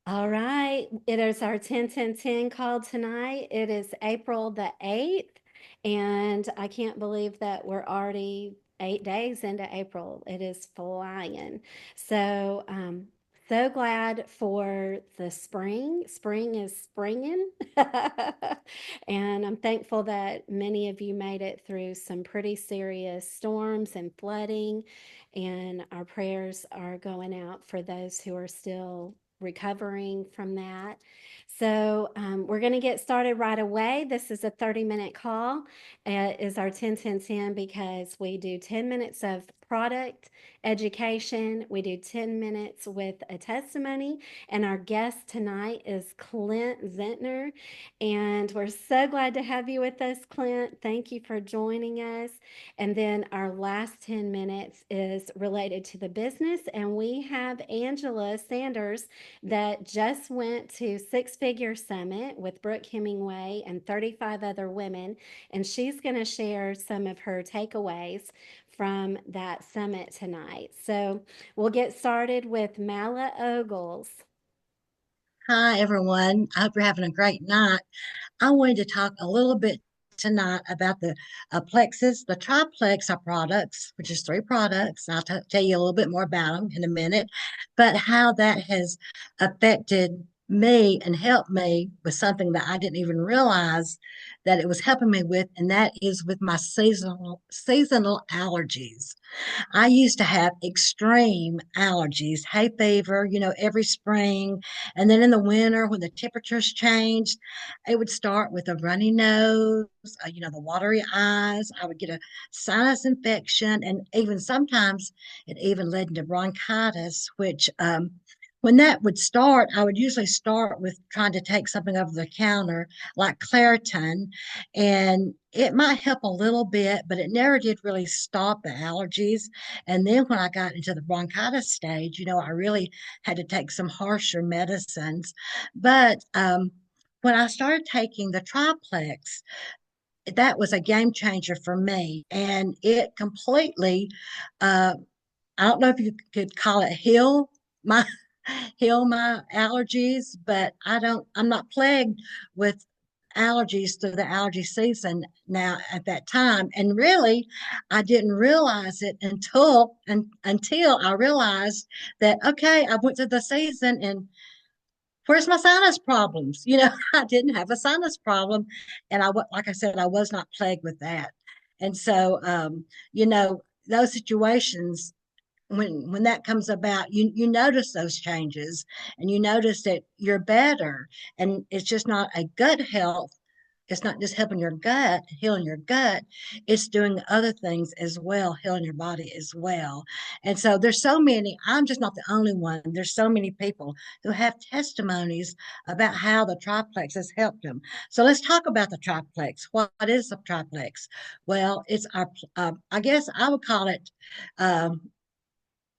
All right. It is our 10-10-10 call tonight. It is April the 8th, and I can't believe that we're already 8 days into April. It is flying. So, so glad for the spring. Spring is springing. And I'm thankful that many of you made it through some pretty serious storms and flooding. And our prayers are going out for those who are still recovering from that. So we're going to get started right away. This is a 30-minute call. Is our 10-10-10 because we do 10 minutes of product education. We do 10 minutes with a testimony. And our guest tonight is Clint Zentner. And we're so glad to have you with us, Clint. Thank you for joining us. And then our last 10 minutes is related to the business. And we have Angela Sanders that just went to Six Figure Summit with Brooke Hemingway and 35 other women. And she's going to share some of her takeaways from that summit tonight. So we'll get started with Mala Ogles. Hi, everyone. I hope you're having a great night. I wanted to talk a little bit tonight about the plexus, the triplex of products, which is three products. I'll tell you a little bit more about them in a minute, but how that has affected me and helped me with something that I didn't even realize that it was helping me with, and that is with my seasonal allergies. I used to have extreme allergies, hay fever, every spring. And then in the winter, when the temperatures changed, it would start with a runny nose, the watery eyes. I would get a sinus infection. And even sometimes it even led into bronchitis, which when that would start, I would usually start with trying to take something over the counter like Claritin, and it might help a little bit, but it never did really stop the allergies. And then when I got into the bronchitis stage, I really had to take some harsher medicines. But when I started taking the triplex, that was a game changer for me. And it completely, uh, I don't know if you could call it my heal my allergies, but I'm not plagued with allergies through the allergy season now at that time. And really, I didn't realize it until I realized that, okay, I went through the season and where's my sinus problems? I didn't have a sinus problem. And like I said, I was not plagued with that. And so, those situations, when that comes about, you notice those changes, and you notice that you're better, and it's just not a gut health. It's not just helping your gut, healing your gut. It's doing other things as well, healing your body as well. And so there's so many. I'm just not the only one. There's so many people who have testimonies about how the triplex has helped them. So let's talk about the triplex. What is the triplex? Well, it's our, I guess I would call it um,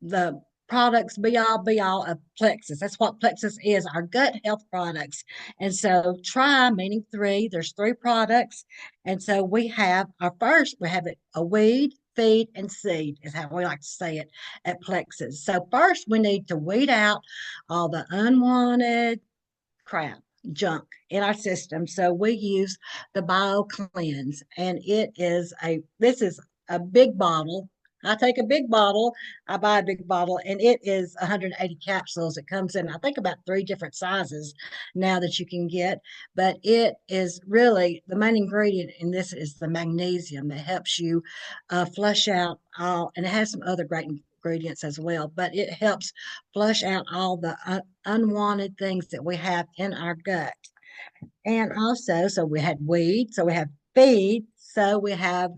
the products be all of plexus. That's what plexus is, our gut health products. And so tri meaning three, there's three products. And so we have it a weed, feed, and seed is how we like to say it at plexus. So first we need to weed out all the unwanted crap, junk in our system. So we use the Bio Cleanse, and this is a big bottle. I take a big bottle, I buy a big bottle, and it is 180 capsules. It comes in, I think, about three different sizes now that you can get. But it is really the main ingredient in this is the magnesium that helps you flush out all, and it has some other great ingredients as well, but it helps flush out all the unwanted things that we have in our gut. And also, so we had weed, so we have feed, so we have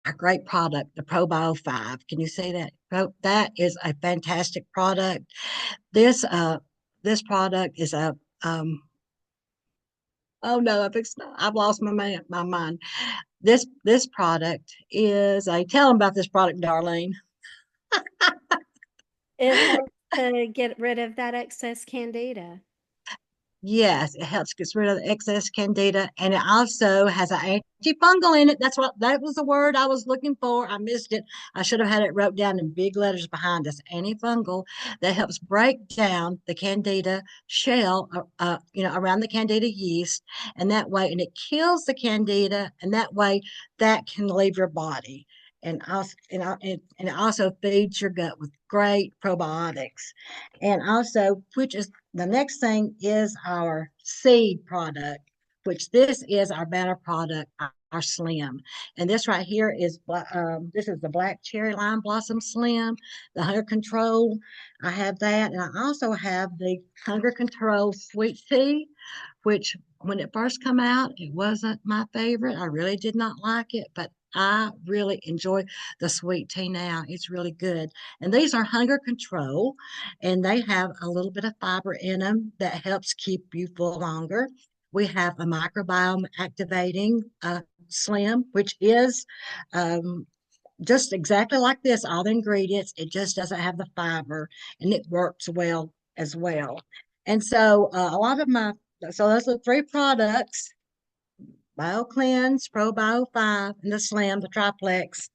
a great product, the ProBio 5. Can you see that? That is a fantastic product. This this product is a oh no, I've lost my mind. This product is a tell them about this product, Darlene. It helps to get rid of that excess candida. Yes, it helps get rid of the excess candida, and it also has an antifungal in it. That was the word I was looking for. I missed it. I should have had it wrote down in big letters behind us. Antifungal that helps break down the candida shell, around the candida yeast, and that way, and it kills the candida, and that way that can leave your body. And it also feeds your gut with great probiotics, and also, which is the next thing is our seed product, which this is our banner product, our Slim. And this right here is this is the Black Cherry Lime Blossom Slim, the Hunger Control. I have that, and I also have the Hunger Control Sweet Tea, which when it first come out, it wasn't my favorite. I really did not like it, but I really enjoy the sweet tea now. It's really good. And these are hunger control, and they have a little bit of fiber in them that helps keep you full longer. We have a microbiome activating slim, which is um, just exactly like this, all the ingredients. It just doesn't have the fiber, and it works well as well. And so a lot of my, so those are three products: Bio Cleanse, Pro Bio 5, and the Slim, the triplex.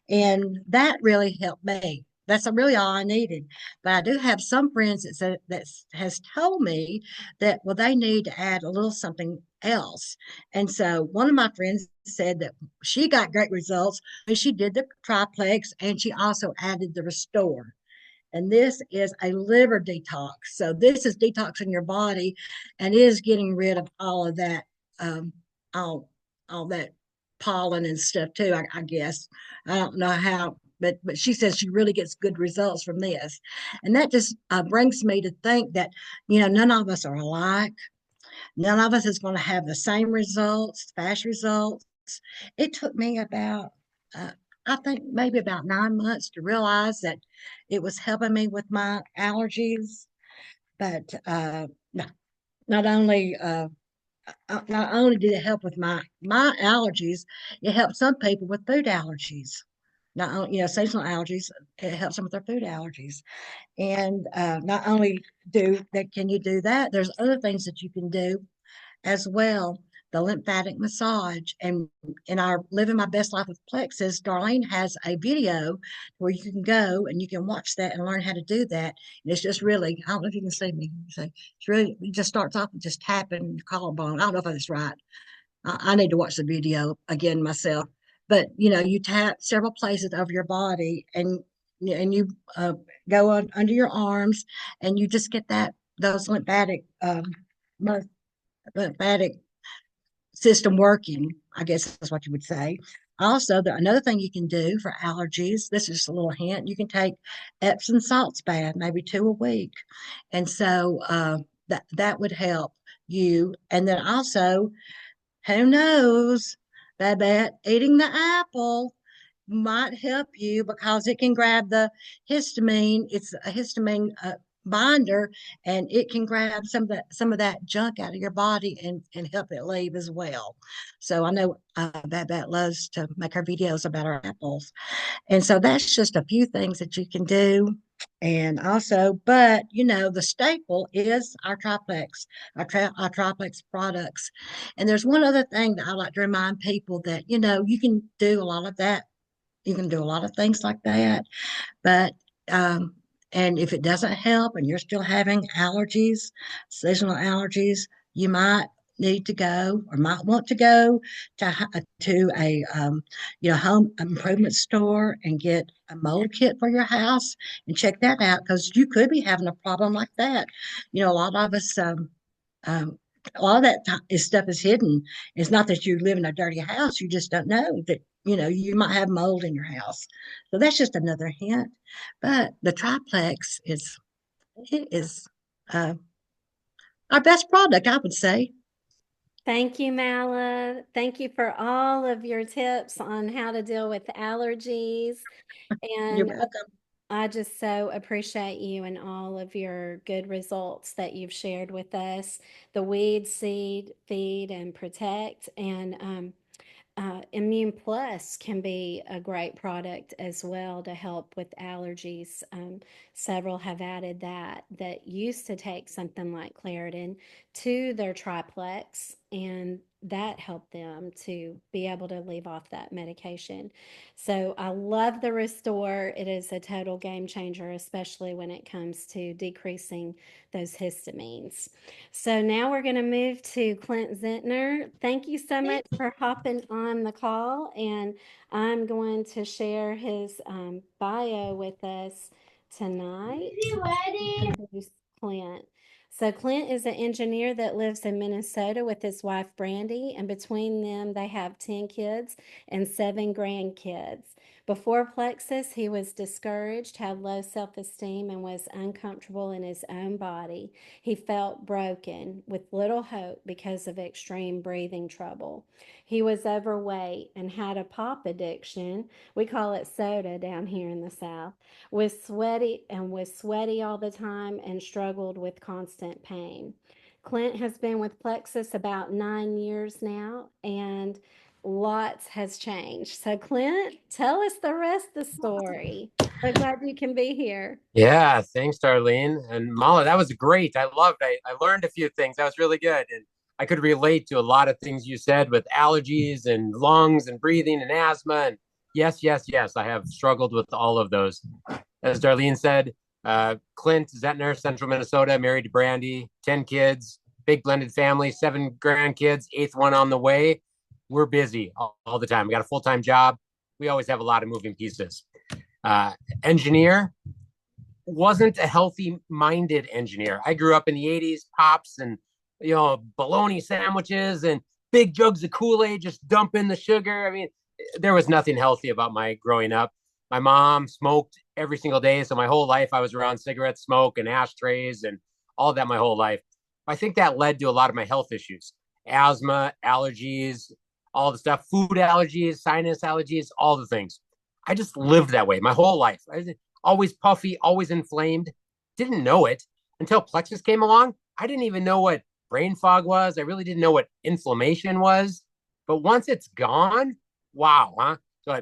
And that really helped me. That's really all I needed. But I do have some friends that has told me that, well, they need to add a little something else. And so one of my friends said that she got great results when she did the triplex, and she also added the restore. And this is a liver detox. So this is detoxing your body and is getting rid of all of that, um, all all that pollen and stuff too. I guess I don't know how, but she says she really gets good results from this, and that just brings me to think that none of us are alike. None of us is going to have the same results, fast results. It took me about, uh, I think maybe about 9 months to realize that it was helping me with my allergies. But no, not only not only did it help with my allergies, it helped some people with food allergies. Not only, seasonal allergies, it helps them with their food allergies. And not only do that, can you do that? There's other things that you can do as well, the lymphatic massage. And in our Living My Best Life with Plexus, Darlene has a video where you can go and you can watch that and learn how to do that. And it's just really, I don't know if you can see me. It's really, it just starts off with just tapping your collarbone. I don't know if that's right. I need to watch the video again myself. But you tap several places of your body, and you go on under your arms, and you just get those lymphatic system working, I guess that's what you would say. Also, another thing you can do for allergies, this is just a little hint, you can take Epsom salts bath, maybe 2 a week. And so that would help you. And then also, who knows, Babette, eating the apple might help you because it can grab the histamine. It's a histamine binder, and it can grab some of that junk out of your body and help it leave as well. So I know Babette loves to make her videos about our apples, and so that's just a few things that you can do. And also, but the staple is our triplex, our triplex products. And there's one other thing that I like to remind people that, you can do a lot of that. You can do a lot of things like that. But, and if it doesn't help and you're still having allergies, seasonal allergies, you might need to go or might want to go to a home improvement store and get a mold kit for your house and check that out, because you could be having a problem like that. A lot of us um, a lot of stuff is hidden. It's not that you live in a dirty house; you just don't know that you might have mold in your house. So that's just another hint. But the triplex is uh, our best product, I would say. Thank you, Mala. Thank you for all of your tips on how to deal with allergies. You're And welcome. I just so appreciate you and all of your good results that you've shared with us. The weed, seed, feed, and protect. And Immune Plus can be a great product as well to help with allergies. Several have added that used to take something like Claritin to their triplex, and that helped them to be able to leave off that medication. So I love the Restore. It is a total game changer, especially when it comes to decreasing those histamines. So now we're going to move to Clint Zentner. Thank you so much for hopping on the call. And I'm going to share his bio with us tonight. Introduce Clint. So Clint is an engineer that lives in Minnesota with his wife Brandy, and between them they have 10 kids and 7 grandkids. Before Plexus, he was discouraged, had low self-esteem, and was uncomfortable in his own body. He felt broken, with little hope because of extreme breathing trouble. He was overweight and had a pop addiction. We call it soda down here in the South. Was sweaty all the time and struggled with constant pain. Clint has been with Plexus about 9 years now, and lots has changed. So, Clint, tell us the rest of the story. So glad you can be here. Yeah, thanks, Darlene. And Mala, that was great. I learned a few things. That was really good. And I could relate to a lot of things you said with allergies and lungs and breathing and asthma. And yes, yes, yes, I have struggled with all of those. As Darlene said, Clint Zentner, Central Minnesota, married to Brandy, 10 kids, big blended family, 7 grandkids, eighth one on the way. We're busy all the time. We got a full-time job. We always have a lot of moving pieces. Uh, Engineer, wasn't a healthy minded engineer. I grew up in the 80s, pops and bologna sandwiches and big jugs of Kool-Aid, just dump in the sugar. I mean, there was nothing healthy about my growing up. My mom smoked every single day, so my whole life I was around cigarette smoke and ashtrays and all that my whole life. I think that led to a lot of my health issues: asthma, allergies, all the stuff, food allergies, sinus allergies, all the things. I just lived that way my whole life. Always puffy, always inflamed. Didn't know it until Plexus came along. I didn't even know what brain fog was. I really didn't know what inflammation was. But once it's gone, wow, huh? So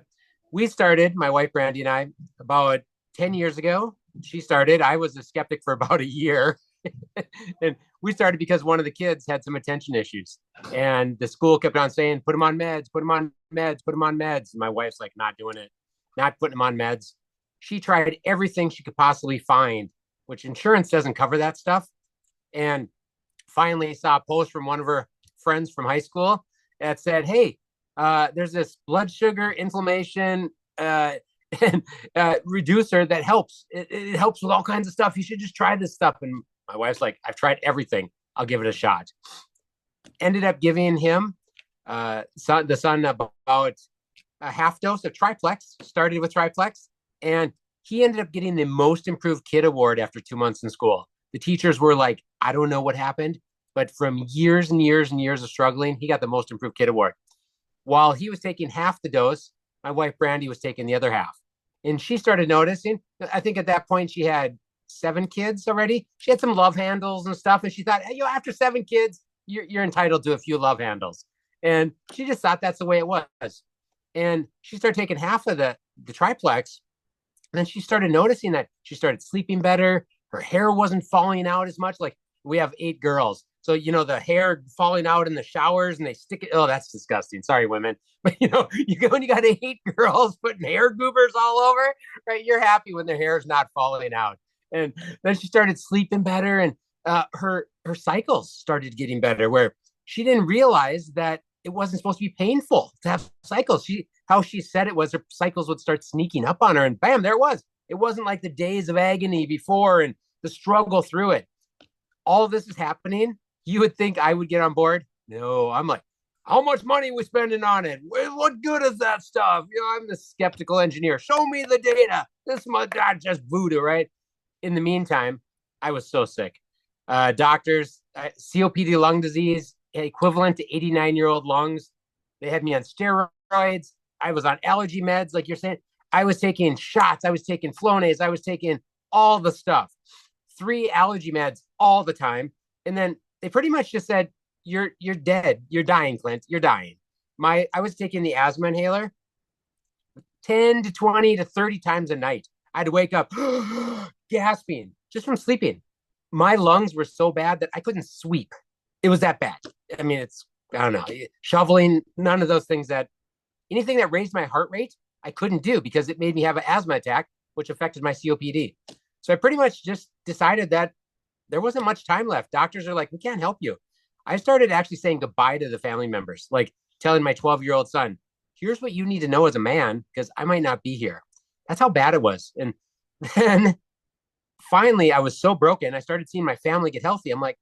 we started, my wife Brandy and I, about 10 years ago. She started. I was a skeptic for about a year. And we started because one of the kids had some attention issues. And the school kept on saying, put him on meds, put him on meds, put him on meds. And my wife's like, not doing it, not putting him on meds. She tried everything she could possibly find, which insurance doesn't cover that stuff. And finally saw a post from one of her friends from high school that said, hey, there's this blood sugar inflammation and reducer that helps. It helps with all kinds of stuff. You should just try this stuff. And my wife's like, I've tried everything. I'll give it a shot. Ended up giving him the son about a half dose of Triplex. Started with Triplex. And he ended up getting the most improved kid award after 2 months in school. The teachers were like, I don't know what happened, but from years and years and years of struggling, he got the most improved kid award. While he was taking half the dose, my wife Brandy was taking the other half. And she started noticing, I think at that point she had 7 kids already. She had some love handles and stuff. And she thought, hey, after 7 kids, you're entitled to a few love handles. And she just thought that's the way it was. And she started taking half of the Triplex. And then she started noticing that she started sleeping better. Her hair wasn't falling out as much. Like, we have 8 girls. So, the hair falling out in the showers and they stick it. Oh, that's disgusting. Sorry, women. But, when you got 8 girls putting hair goobers all over, right? You're happy when their hair is not falling out. And then she started sleeping better, and her cycles started getting better, where she didn't realize that it wasn't supposed to be painful to have cycles. How she said it was her cycles would start sneaking up on her, and bam, there it was. It wasn't like the days of agony before and the struggle through it. All of this is happening. You would think I would get on board. No, I'm like, how much money are we spending on it? What good is that stuff? I'm the skeptical engineer. Show me the data. This must not just voodoo, right? In the meantime, I was so sick. Doctors, COPD lung disease, equivalent to 89-year-old lungs. They had me on steroids. I was on allergy meds, like you're saying. I was taking shots. I was taking Flonase. I was taking all the stuff. 3 allergy meds all the time. And then they pretty much just said, you're dead. You're dying, Clint. You're dying. I was taking the asthma inhaler 10 to 20 to 30 times a night. I'd wake up gasping just from sleeping. My lungs were so bad that I couldn't sweep. It was that bad. I mean, I don't know, shoveling, none of those things anything that raised my heart rate, I couldn't do because it made me have an asthma attack, which affected my COPD. So I pretty much just decided that there wasn't much time left. Doctors are like, we can't help you. I started actually saying goodbye to the family members, like telling my 12-year-old son, here's what you need to know as a man, because I might not be here. That's how bad it was. And then finally, I was so broken. I started seeing my family get healthy. I'm like,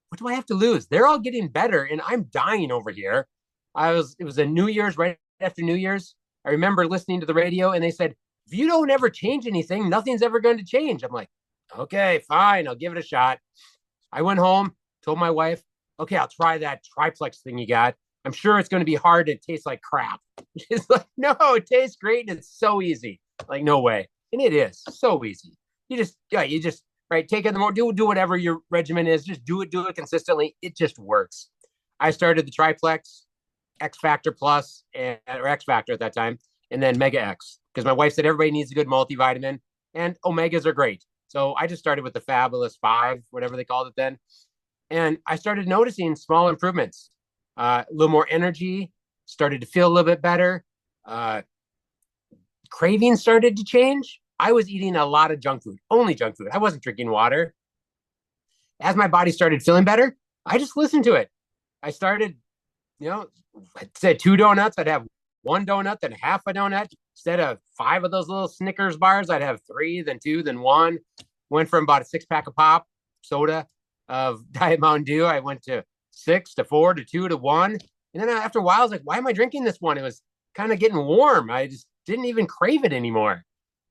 what do I have to lose? They're all getting better, and I'm dying over here. It was a New Year's, right after New Year's. I remember listening to the radio, and they said, if you don't ever change anything, nothing's ever going to change. I'm like, okay, fine, I'll give it a shot. I went home, told my wife, okay, I'll try that triplex thing you got. I'm sure it's going to be hard. It tastes like crap. She's like, no, it tastes great, and it's so easy. Like, no way. And it is so easy. You just right, take it in the morning, do whatever your regimen is. Just do it consistently. It just works. I started the triplex, X Factor Plus, or X Factor at that time, and then Mega X, because my wife said everybody needs a good multivitamin, and omegas are great. So I just started with the Fabulous 5, whatever they called it then. And I started noticing small improvements, a little more energy, started to feel a little bit better. Cravings started to change. I was eating a lot of junk food, only junk food. I wasn't drinking water. As my body started feeling better, I just listened to it. I started, I'd say 2 donuts. I'd have 1 donut, then half a donut. Instead of 5 of those little Snickers bars, I'd have 3, then 2, then 1. Went from about a 6-pack of pop soda of Diet Mountain Dew. I went to 6 to 4 to 2 to 1. And then after a while, I was like, why am I drinking this one? It was kind of getting warm. I just didn't even crave it anymore.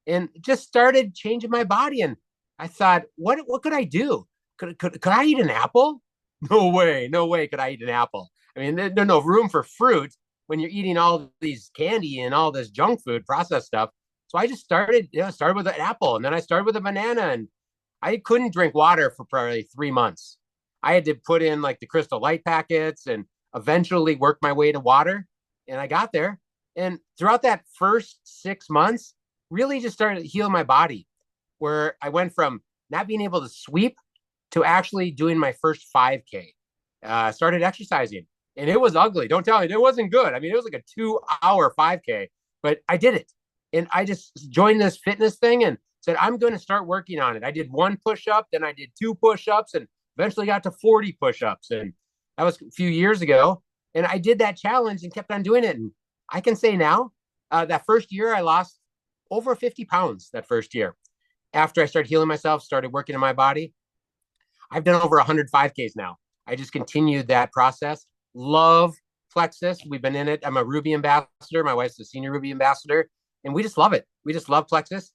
And just started changing my body. And I thought, what could I do? Could I eat an apple? No way could I eat an apple. I mean, there's no room for fruit when you're eating all these candy and all this junk food, processed stuff. So I just started with an apple, and then I started with a banana, and I couldn't drink water for probably 3 months. I had to put in like the Crystal Light packets and eventually work my way to water. And I got there. And throughout that first 6 months, really just started to heal my body, where I went from not being able to sweep to actually doing my first 5K. Started exercising, and it was ugly. Don't tell me it wasn't good. I mean, it was like a 2-hour 5K, but I did it. And I just joined this fitness thing and said, I'm going to start working on it. I did 1 push-up, then I did 2 push-ups, and eventually got to 40 push-ups. And that was a few years ago. And I did that challenge and kept on doing it. And I can say now, that first year, I lost over 50 pounds that first year. After I started healing myself, started working in my body. I've done over 100 5Ks now. I just continued that process. Love Plexus. We've been in it. I'm a Ruby ambassador. My wife's a senior Ruby ambassador. And we just love it. We just love Plexus.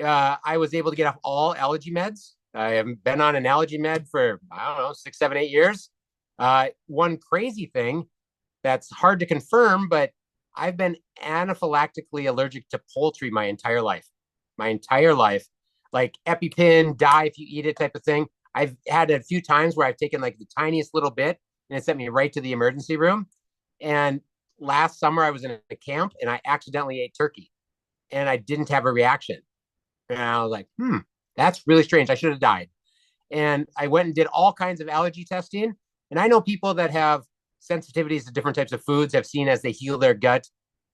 I was able to get off all allergy meds. I have been on an allergy med for, I don't know, 6, 7, 8 years. One crazy thing that's hard to confirm, but I've been anaphylactically allergic to poultry my entire life. Like EpiPen, die if you eat it type of thing. I've had a few times where I've taken like the tiniest little bit and it sent me right to the emergency room. And last summer I was in a camp and I accidentally ate turkey and I didn't have a reaction. And I was like, that's really strange. I should have died. And I went and did all kinds of allergy testing. And I know people that have sensitivities to different types of foods have seen as they heal their gut,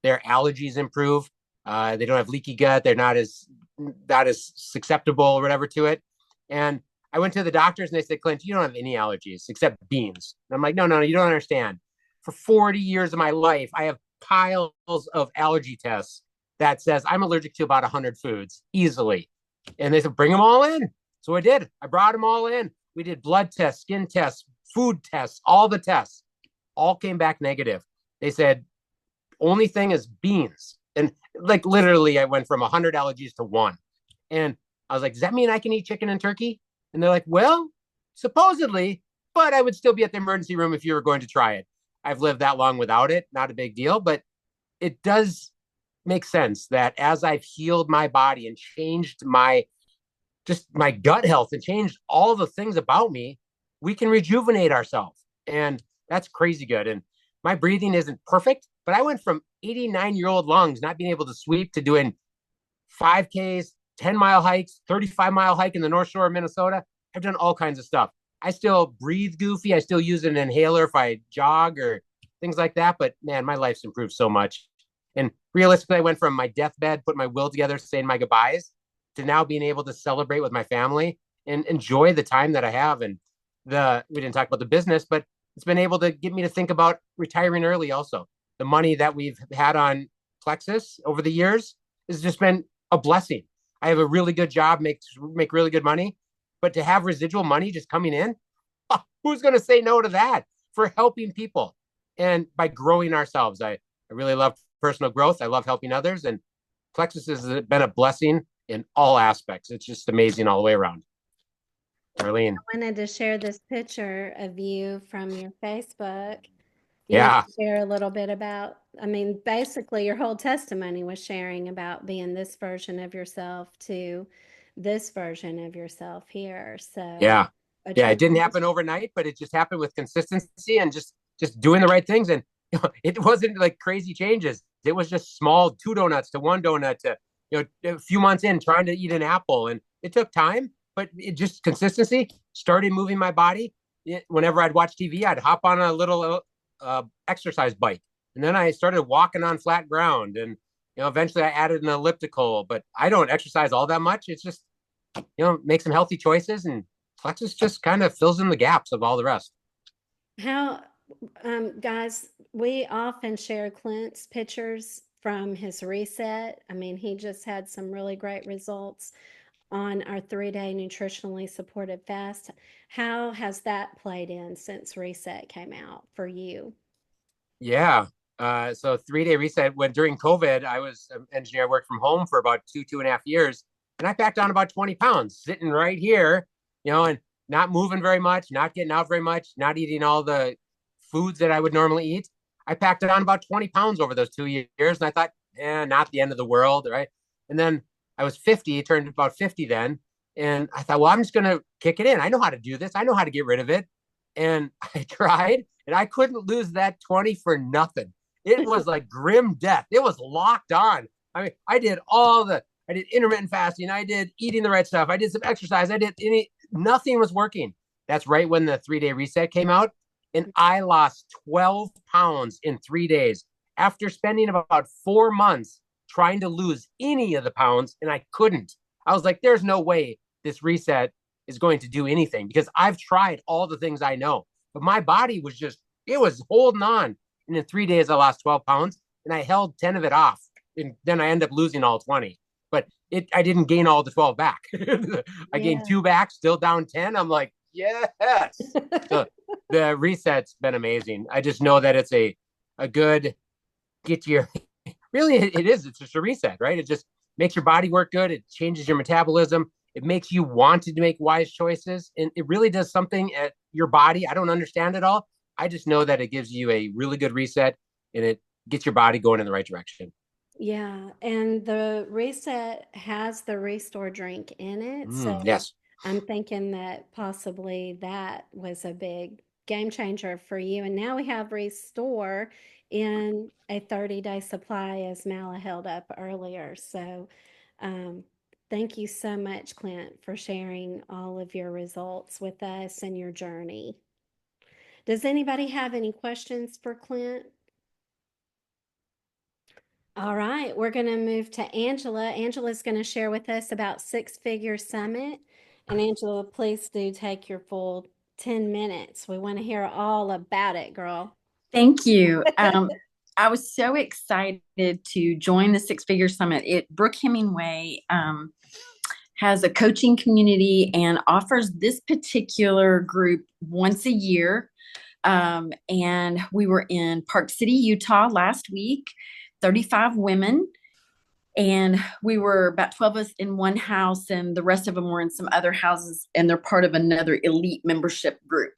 their allergies improve. They don't have leaky gut. They're not as susceptible or whatever to it. And I went to the doctors and they said, Clint, you don't have any allergies except beans. And I'm like, no, you don't understand. For 40 years of my life, I have piles of allergy tests that says I'm allergic to about 100 foods easily. And they said, bring them all in. So I did. I brought them all in. We did blood tests, skin tests, food tests, all the tests. All came back negative. They said, only thing is beans. And like literally, I went from 100 allergies to 1. And I was like, does that mean I can eat chicken and turkey? And they're like, well, supposedly, but I would still be at the emergency room if you were going to try it. I've lived that long without it. Not a big deal, but it does make sense that as I've healed my body and changed my gut health and changed all the things about me, we can rejuvenate ourselves. And that's crazy good. And my breathing isn't perfect, but I went from 89-year-old lungs not being able to sweep to doing 5Ks, 10-mile hikes, 35-mile hike in the North Shore of Minnesota. I've done all kinds of stuff. I still breathe goofy. I still use an inhaler if I jog or things like that. But man, my life's improved so much. And realistically, I went from my deathbed, putting my will together, saying my goodbyes, to now being able to celebrate with my family and enjoy the time that I have. And we didn't talk about the business, but it's been able to get me to think about retiring early also. The money that we've had on Plexus over the years has just been a blessing. I have a really good job, make really good money, but to have residual money just coming in, who's going to say no to that for helping people and by growing ourselves? I really love personal growth. I love helping others, and Plexus has been a blessing in all aspects. It's just amazing all the way around. Darlene. I wanted to share this picture of you from your Facebook. You want Yeah. to share a little bit about, I mean, basically your whole testimony was sharing about being this version of yourself to this version of yourself here. So Yeah. a Yeah. It didn't tremendous, happen overnight, but it just happened with consistency and just doing the right things. And it wasn't like crazy changes. It was just small 2 donuts to 1 donut to, a few months in trying to eat an apple. And it took time, but it just consistency started moving my body. Whenever I'd watch TV, I'd hop on a little exercise bike. And then I started walking on flat ground. And, eventually I added an elliptical, but I don't exercise all that much. It's just, make some healthy choices, and Plexus just kind of fills in the gaps of all the rest. how, guys, we often share Clint's pictures from his reset. I mean, he just had some really great results on our 3-day nutritionally supported fast. How has that played in since reset came out for you? Yeah. So 3-day reset. When during COVID, I was an engineer. I worked from home for about 2.5 years, and I packed on about 20 pounds, sitting right here, and not moving very much, not getting out very much, not eating all the foods that I would normally eat. I packed on about 20 pounds over those 2 years, and I thought, not the end of the world, right? And then I was 50, turned about 50 then, and I thought, well, I'm just gonna kick it in. I know how to do this. I know how to get rid of it. And I tried, and I couldn't lose that 20 for nothing. It was like grim death. It was locked on. I mean, I did intermittent fasting. I did eating the right stuff. I did some exercise. Nothing was working. That's right when the 3-day reset came out. And I lost 12 pounds in 3 days after spending about 4 months trying to lose any of the pounds. And I couldn't. I was like, there's no way this reset is going to do anything, because I've tried all the things I know, but my body it was holding on. And in 3 days, I lost 12 pounds, and I held 10 of it off. And then I ended up losing all 20, but I didn't gain all the 12 back. I gained Yeah. 2 back, still down 10. I'm like, yes. So the reset's been amazing. I just know that it's a good get your, really, it is. It's just a reset, right? It just makes your body work good. It changes your metabolism. It makes you want to make wise choices. And it really does something at your body. I don't understand it all. I just know that it gives you a really good reset, and it gets your body going in the right direction. Yeah, and the reset has the restore drink in it. So Yes. I'm thinking that possibly that was a big game changer for you. And now we have restore in a 30-day supply, as Mala held up earlier. So um, thank you so much, Clint, for sharing all of your results with us and your journey. Does anybody have any questions for Clint? All right, we're going to move to Angela. Angela's going to share with us about Six Figure Summit. And Angela, please do take your full 10 minutes. We want to hear all about it, girl. Thank you. I was so excited to join the Six Figure Summit. Brooke Hemingway has a coaching community and offers this particular group once a year. And we were in Park City, Utah last week, 35 women. And we were about 12 of us in one house, and the rest of them were in some other houses, and they're part of another elite membership group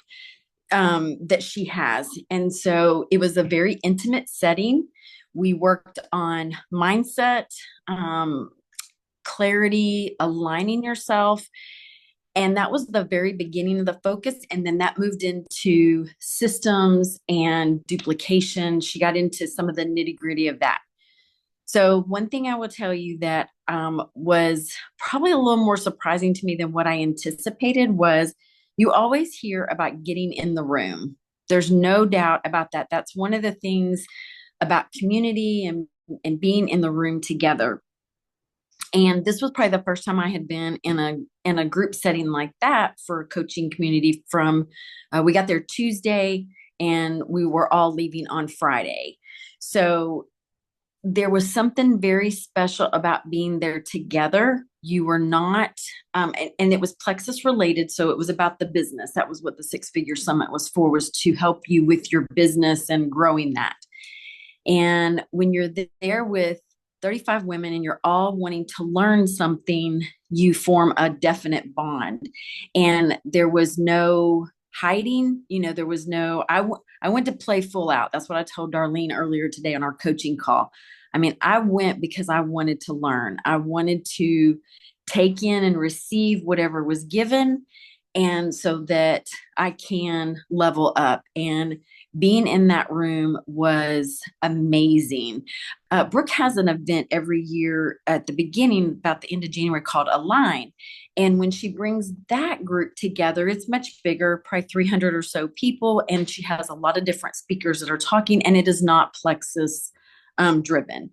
that she has. And so it was a very intimate setting. We worked on mindset, clarity, aligning yourself. And that was the very beginning of the focus. And then that moved into systems and duplication. She got into some of the nitty gritty of that. So one thing I will tell you that was probably a little more surprising to me than what I anticipated was you always hear about getting in the room. There's no doubt about that. That's one of the things about community and being in the room together. And this was probably the first time I had been in a group setting like that for a coaching community. From we got there Tuesday and we were all leaving on Friday. So there was something very special about being there together. You were not, and it was Plexus related. So it was about the business. That was what the Six Figure Summit was for, was to help you with your business and growing that. And when you're there with 35 women and you're all wanting to learn something, you form a definite bond. And there was no hiding, there was no, I went to play full out. That's what I told Darlene earlier today on our coaching call. I mean, I went because I wanted to learn. I wanted to take in and receive whatever was given, and so that I can level up. And being in that room was amazing. Brooke has an event every year at the beginning, about the end of January, called Align. And when she brings that group together, it's much bigger, probably 300 or so people. And she has a lot of different speakers that are talking, and it is not Plexus driven.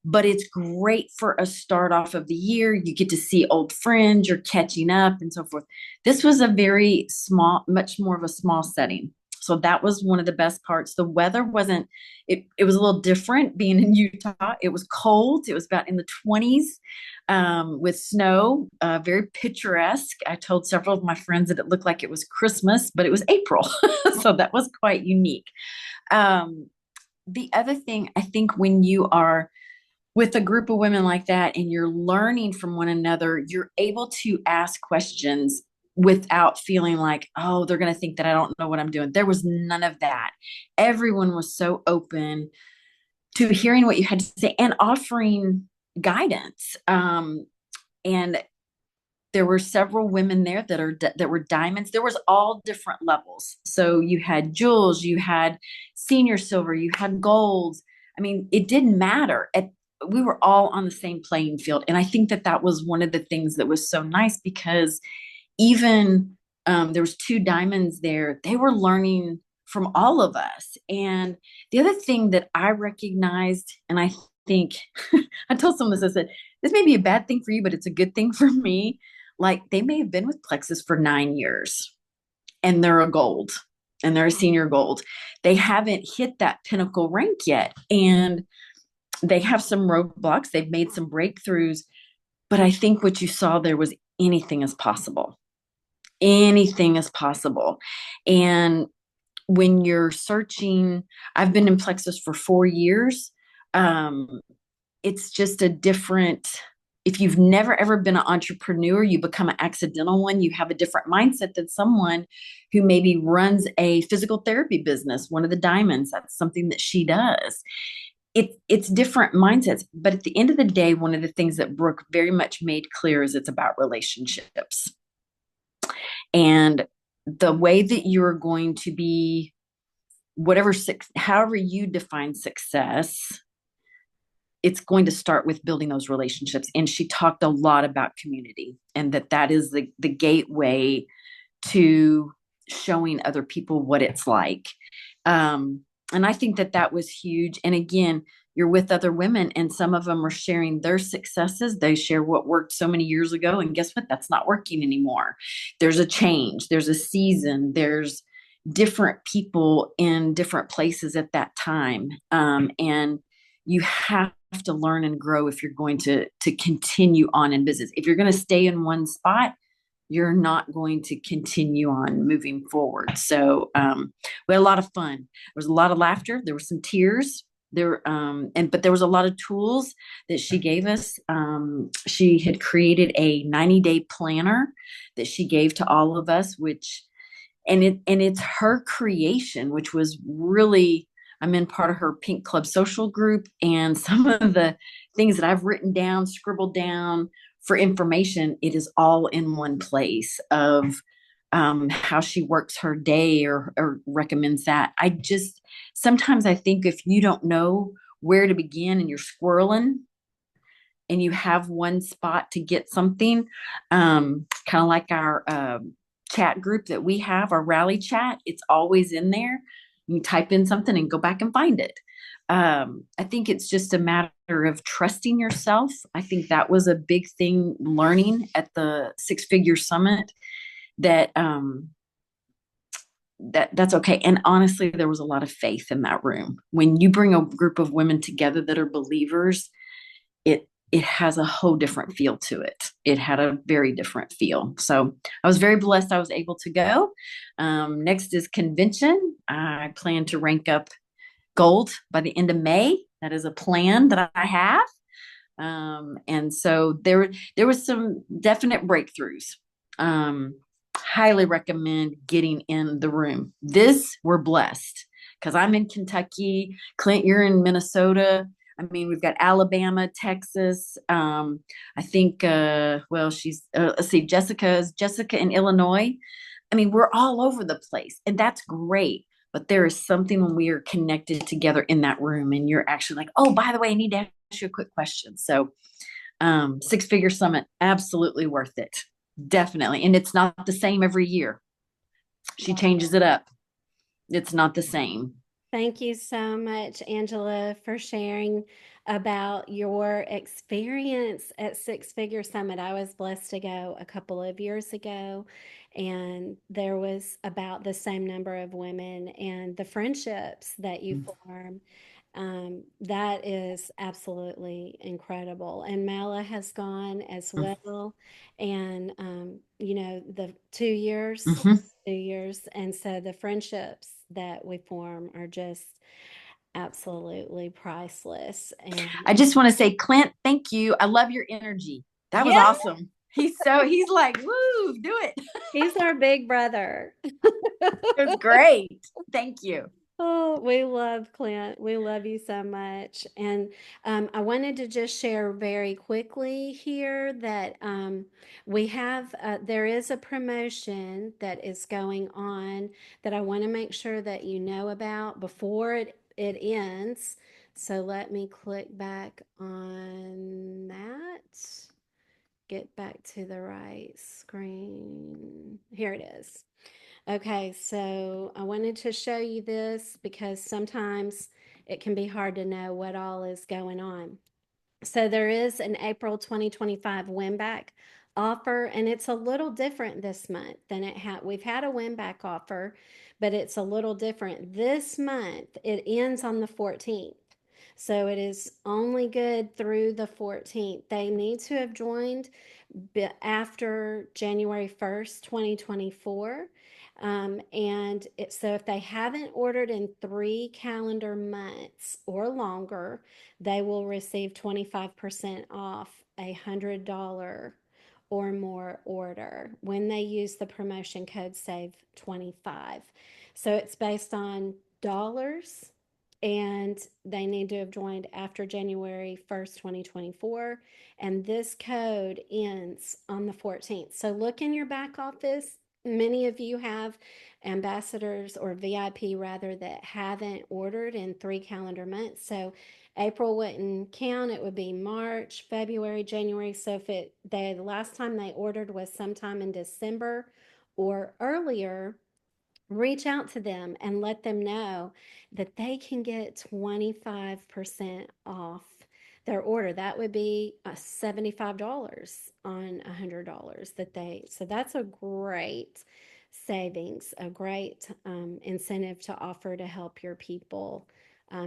But it's great for a start off of the year. You get to see old friends, you're catching up and so forth. This was a very small, much more of a small setting. So that was one of the best parts. The weather wasn't, it was a little different being in Utah. It was cold. It was about in the 20s with snow, very picturesque. I told several of my friends that it looked like it was Christmas, but it was April. So that was quite unique. The other thing, I think, when you are with a group of women like that and you're learning from one another, you're able to ask questions without feeling like, oh, they're going to think that I don't know what I'm doing. There was none of that. Everyone was so open to hearing what you had to say and offering guidance. And there were several women there that were diamonds. There was all different levels. So you had jewels, you had senior silver, you had golds. I mean, it didn't matter. We were all on the same playing field. And I think that was one of the things that was so nice, because even there was 2 diamonds there. They were learning from all of us. And the other thing that I recognized, and I think I told someone this, I said, this may be a bad thing for you, but it's a good thing for me. Like, they may have been with Plexus for 9 years and they're a gold and they're a senior gold. They haven't hit that pinnacle rank yet. And they have some roadblocks. They've made some breakthroughs. But I think what you saw there was anything is possible. Anything is possible. And when you're searching, I've been in Plexus for 4 years. It's just a different, if you've never ever been an entrepreneur, you become an accidental one. You have a different mindset than someone who maybe runs a physical therapy business. One of the diamonds, that's something that she does. It's different mindsets. But at the end of the day, one of the things that Brooke very much made clear is it's about relationships. And the way that you're going to be, however you define success, it's going to start with building those relationships. And she talked a lot about community, and that is the gateway to showing other people what it's like. And I think that was huge. And again, you're with other women, and some of them are sharing their successes. They share what worked so many years ago. And guess what? That's not working anymore. There's a change. There's a season. There's different people in different places at that time. And you have to learn and grow if you're going to continue on in business. If you're going to stay in one spot, you're not going to continue on moving forward. So we had a lot of fun. There was a lot of laughter. There were some tears there. But there was a lot of tools that she gave us. She had created a 90-day planner that she gave to all of us, and it's her creation, which was really, I'm in part of her Pink Club social group, and some of the things that I've written down, scribbled down for information, it is all in one place of how she works her day or recommends that. Sometimes I think if you don't know where to begin and you're squirreling and you have one spot to get something, kind of like our chat group that we have, our rally chat, it's always in there. You type in something and go back and find it. I think it's just a matter of trusting yourself. I think that was a big thing learning at the Six Figure Summit, that that's okay. And honestly, there was a lot of faith in that room. When you bring a group of women together that are believers, it has a whole different feel to it. It had a very different feel. So I was very blessed I was able to go. Next is convention. I plan to rank up gold by the end of May. That is a plan that I have. And so there was some definite breakthroughs. Highly recommend getting in the room. We're blessed because I'm in Kentucky. Clint, you're in Minnesota. I mean, we've got Alabama, Texas. I think, she's, let's see, Jessica in Illinois. I mean, we're all over the place, and that's great. But there is something when we are connected together in that room, and you're actually like, oh, by the way, I need to ask you a quick question. So, Six Figure Summit, absolutely worth it. Definitely. And it's not the same every year. She changes it up. It's not the same. Thank you so much, Angela, for sharing about your experience at Six Figure Summit. I was blessed to go a couple of years ago, and there was about the same number of women, and the friendships that you form. That is absolutely incredible. And Mala has gone as well. And, the 2 years, Mhm. 2 years. And so the friendships that we form are just absolutely priceless. And I just want to say, Clint, thank you. I love your energy. That was yeah, awesome. He's like, woo, do it. he's our big brother. It was great. Thank you. Oh, we love Clint. We love you so much. And I wanted to just share very quickly here that there is a promotion that is going on that I want to make sure that you know about before it ends. So let me click back on that. Get back to the right screen. Here it is. Okay, so I wanted to show you this because sometimes it can be hard to know what all is going on. So there is an April 2025 win back offer, and it's a little different this month than we've had a win back offer, but it's a little different. This month it ends on the 14th. So it is only good through the 14th. They need to have joined after January 1st, 2024. So if they haven't ordered in 3 calendar months or longer, they will receive 25% off $100 or more order when they use the promotion code SAVE25. So it's based on dollars, and they need to have joined after January 1st, 2024. And this code ends on the 14th. So look in your back office. Many of you have ambassadors or VIP rather that haven't ordered in 3 calendar months. So April wouldn't count. It would be March, February, January. So if the last time they ordered was sometime in December or earlier, reach out to them and let them know that they can get 25% off their order. That would be $75 on $100 so that's a great savings, a great incentive to offer to help your people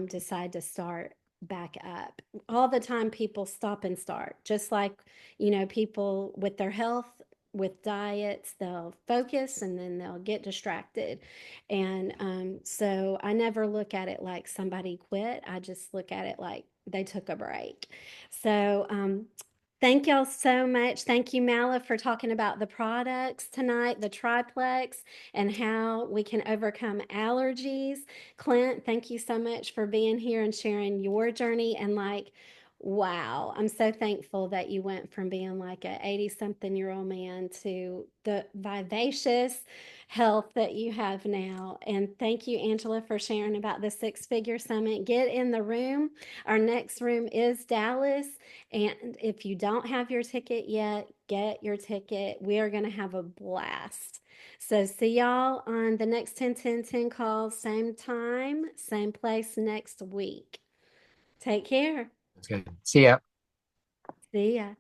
decide to start back up. All the time people stop and start, just like, people with their health, with diets, they'll focus and then they'll get distracted. And so I never look at it like somebody quit. I just look at it like they took a break. So thank y'all so much. Thank you, Mala, for talking about the products tonight, the triplex, and how we can overcome allergies. Clint, thank you so much for being here and sharing your journey. And like Wow. I'm so thankful that you went from being like a 80-something-year-old man to the vivacious health that you have now. And thank you, Angela, for sharing about the Six Figure Summit. Get in the room. Our next room is Dallas. And if you don't have your ticket yet, get your ticket. We are going to have a blast. So see y'all on the next 10-10-10 call, same time, same place next week. Take care. That's good. See ya. See ya.